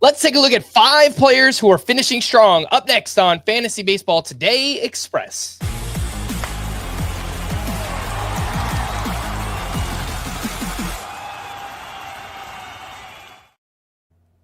Let's take a look at 5 players who are finishing strong. Up next on Fantasy Baseball Today Express.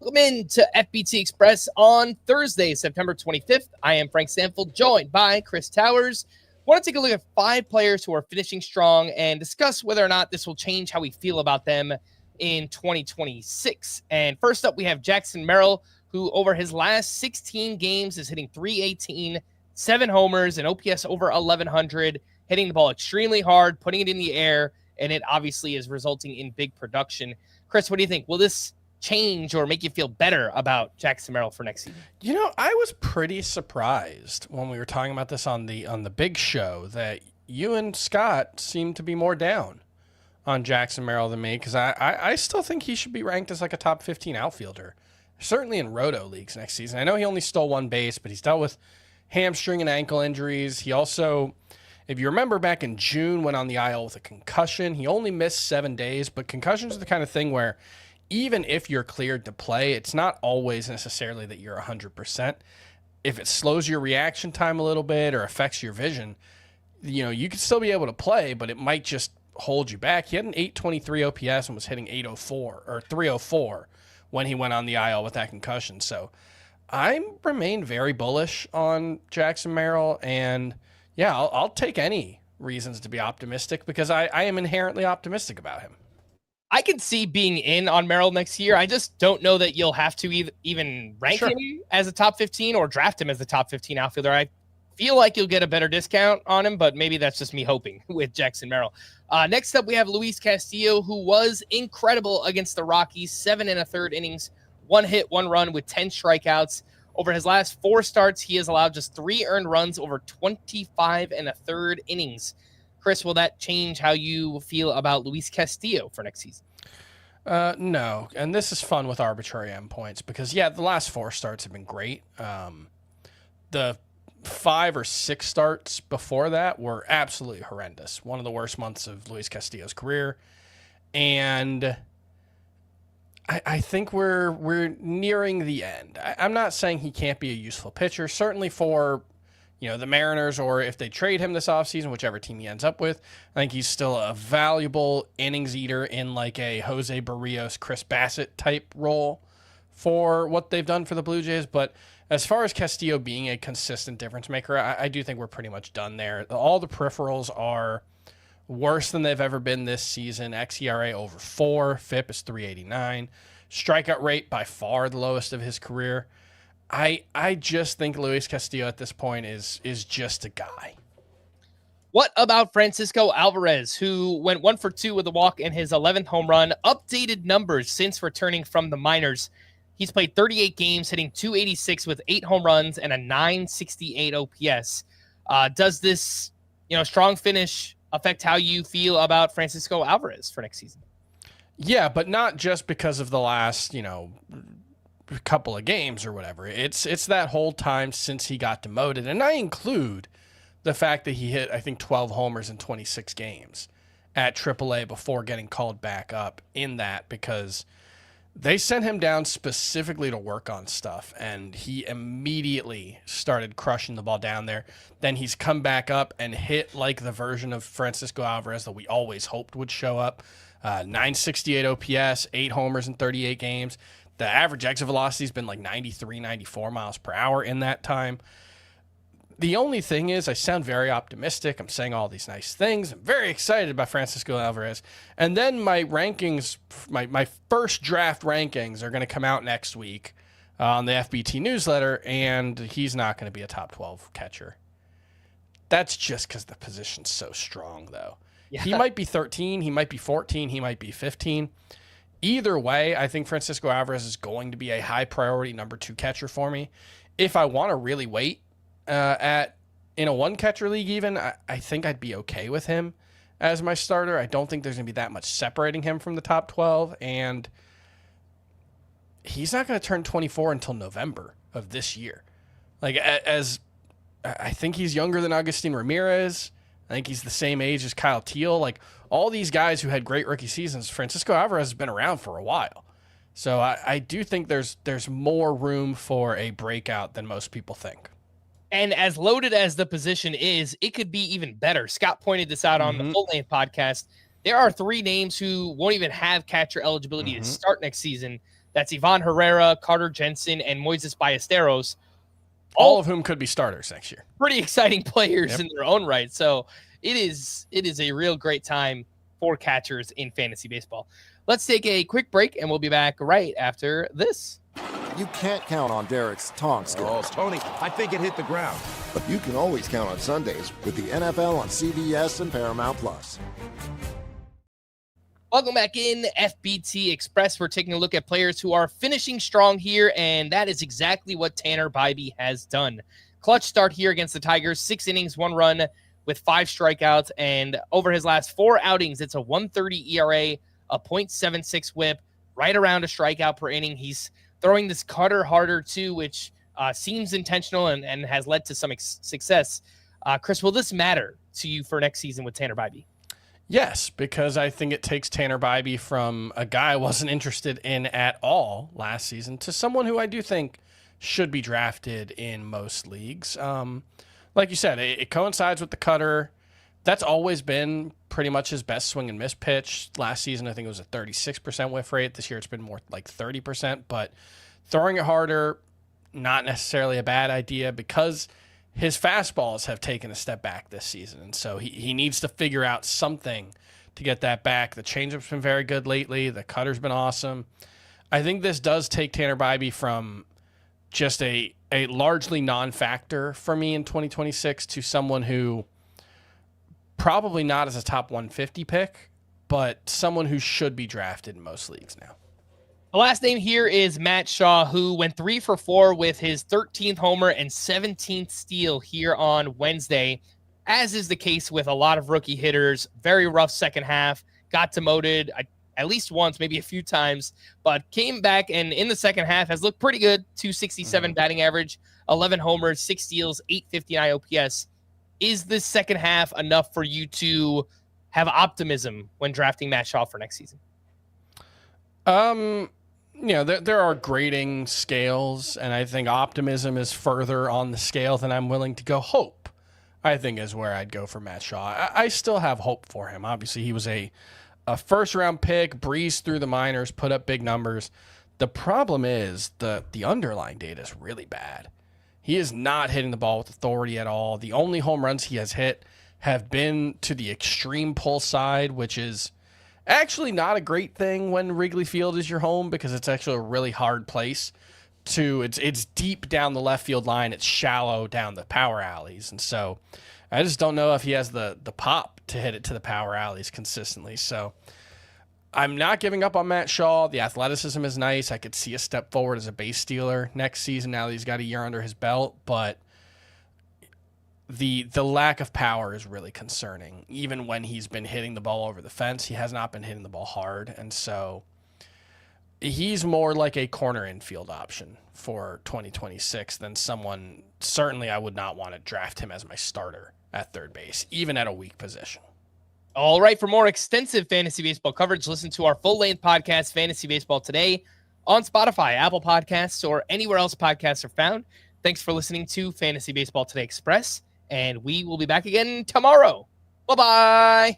Welcome in to FBT Express on Thursday, September 25th. I am Frank Stampfl, joined by Chris Towers. I want to take a look at 5 players who are finishing strong and discuss whether or not this will change how we feel about them in 2026. And first up, we have Jackson Merrill, who over his last 16 games is hitting .318, 7 homers, and OPS over 1,100, hitting the ball extremely hard, putting it in the air, and it obviously is resulting in big production. Chris, what do you think? Will this change or make you feel better about Jackson Merrill for next season? You know, I was pretty surprised when we were talking about this on the big show that you and Scott seemed to be more down on Jackson Merrill than me, because I still think he should be ranked as like a top 15 outfielder, certainly in roto leagues next season. I know he only stole 1 base, but he's dealt with hamstring and ankle injuries. He also, if you remember back in June, went on the IL with a concussion. He only missed 7 days, but concussions are the kind of thing where even if you're cleared to play, it's not always necessarily that you're 100%. If it slows your reaction time a little bit or affects your vision, you know, you could still be able to play, but it might just hold you back. He had an 823 OPS and was hitting 804 or 304 when he went on the IL with that concussion. So I remain very bullish on Jackson Merrill, and yeah, I'll take any reasons to be optimistic because I am inherently optimistic about him. I can see being in on Merrill next year. I just don't know that you'll have to even rank him as a top 15 or draft him as the top 15 outfielder. I feel like you'll get a better discount on him, but maybe that's just me hoping with Jackson Merrill. Next up, we have Luis Castillo, who was incredible against the Rockies. 7 1/3 innings, 1 hit, 1 run with 10 strikeouts. Over his last 4 starts, he has allowed just 3 earned runs over 25 1/3 innings. Chris, will that change how you feel about Luis Castillo for next season? No, and this is fun with arbitrary endpoints because, yeah, the last 4 starts have been great. The 5 or 6 starts before that were absolutely horrendous. One of the worst months of Luis Castillo's career. And I think we're nearing the end. I'm not saying he can't be a useful pitcher. Certainly for, you know, the Mariners, or if they trade him this offseason, whichever team he ends up with, I think he's still a valuable innings eater in like a Jose Barrios, Chris Bassett type role for what they've done for the Blue Jays. But as far as Castillo being a consistent difference maker, I do think we're pretty much done there. All the peripherals are worse than they've ever been this season. xERA over 4, FIP is 389, strikeout rate by far the lowest of his career. I just think Luis Castillo at this point is just a guy. What about Francisco Alvarez, who went 1 for 2 with a walk in his 11th home run? Updated numbers since returning from the minors. He's played 38 games, hitting .286 with 8 home runs and a .968 OPS. Does this, strong finish affect how you feel about Francisco Alvarez for next season? Yeah, but not just because of the last, couple of games or whatever. It's that whole time since he got demoted, and I include the fact that he hit, I think, 12 homers in 26 games at AAA before getting called back up in that, because they sent him down specifically to work on stuff, and he immediately started crushing the ball down there. Then he's come back up and hit like the version of Francisco Alvarez that we always hoped would show up. 968 OPS, 8 homers in 38 games. The average exit velocity has been like 93, 94 miles per hour in that time. The only thing is I sound very optimistic. I'm saying all these nice things. I'm very excited about Francisco Alvarez. And then my rankings, my first draft rankings are going to come out next week on the FBT newsletter, and he's not going to be a top 12 catcher. That's just because the position's so strong, though. Yeah. He might be 13, he might be 14, he might be 15. Either way, I think Francisco Alvarez is going to be a high priority number 2 catcher for me. If I want to really wait in a 1 catcher league even, I think I'd be okay with him as my starter. I don't think there's going to be that much separating him from the top 12, and he's not going to turn 24 until November of this year. Like, as I think he's younger than Agustin Ramirez. I think he's the same age as Kyle Teal. Like, all these guys who had great rookie seasons, Francisco Alvarez has been around for a while. So I do think there's more room for a breakout than most people think. And as loaded as the position is, it could be even better. Scott pointed this out on the Full Length podcast. There are 3 names who won't even have catcher eligibility to start next season. That's Ivan Herrera, Carter Jensen, and Moises Ballesteros. All of whom could be starters next year. Pretty exciting players in their own right. So it is a real great time for catchers in fantasy baseball. Let's take a quick break, and we'll be back right after this. You can't count on Derek's taunt skills. Oh, Tony, I think it hit the ground. But you can always count on Sundays with the NFL on CBS and Paramount+. Welcome back in FBT Express. We're taking a look at players who are finishing strong here, and that is exactly what Tanner Bibee has done. Clutch start here against the Tigers, 6 innings, 1 run with 5 strikeouts, and over his last 4 outings, it's a 1.30 ERA, a .76 whip, right around a strikeout per inning. He's throwing this cutter harder too, which seems intentional and has led to some success. Chris, will this matter to you for next season with Tanner Bibee? Yes, because I think it takes Tanner Bibee from a guy I wasn't interested in at all last season to someone who I do think should be drafted in most leagues. Like you said, it coincides with the cutter. That's always been pretty much his best swing and miss pitch. Last season, I think it was a 36% whiff rate. This year, it's been more like 30%. But throwing it harder, not necessarily a bad idea because his fastballs have taken a step back this season. And so he needs to figure out something to get that back. The changeup's been very good lately. The cutter's been awesome. I think this does take Tanner Bibee from just a largely non-factor for me in 2026 to someone who probably not as a top 150 pick, but someone who should be drafted in most leagues now. The last name here is Matt Shaw, who went 3 for 4 with his 13th homer and 17th steal here on Wednesday. As is the case with a lot of rookie hitters, very rough second half, got demoted at least once, maybe a few times, but came back and in the second half has looked pretty good. 267 batting average, 11 homers, 6 steals, 859 OPS. Is this second half enough for you to have optimism when drafting Matt Shaw for next season? There are grading scales, and I think optimism is further on the scale than I'm willing to go. Hope, I think, is where I'd go for Matt Shaw. I still have hope for him. Obviously, he was a first-round pick, breezed through the minors, put up big numbers. The problem is the underlying data is really bad. He is not hitting the ball with authority at all. The only home runs he has hit have been to the extreme pull side, which is actually not a great thing when Wrigley Field is your home because it's actually a really hard place it's deep down the left field line. It's shallow down the power alleys. And so I just don't know if he has the pop to hit it to the power alleys consistently. So I'm not giving up on Matt Shaw. The athleticism is nice. I could see a step forward as a base stealer next season now that he's got a year under his belt, but the lack of power is really concerning. Even when he's been hitting the ball over the fence, he has not been hitting the ball hard. And so he's more like a corner infield option for 2026 than someone, certainly I would not want to draft him as my starter at third base, even at a weak position. All right, for more extensive fantasy baseball coverage, listen to our full-length podcast, Fantasy Baseball Today, on Spotify, Apple Podcasts, or anywhere else podcasts are found. Thanks for listening to Fantasy Baseball Today Express, and we will be back again tomorrow. Bye-bye.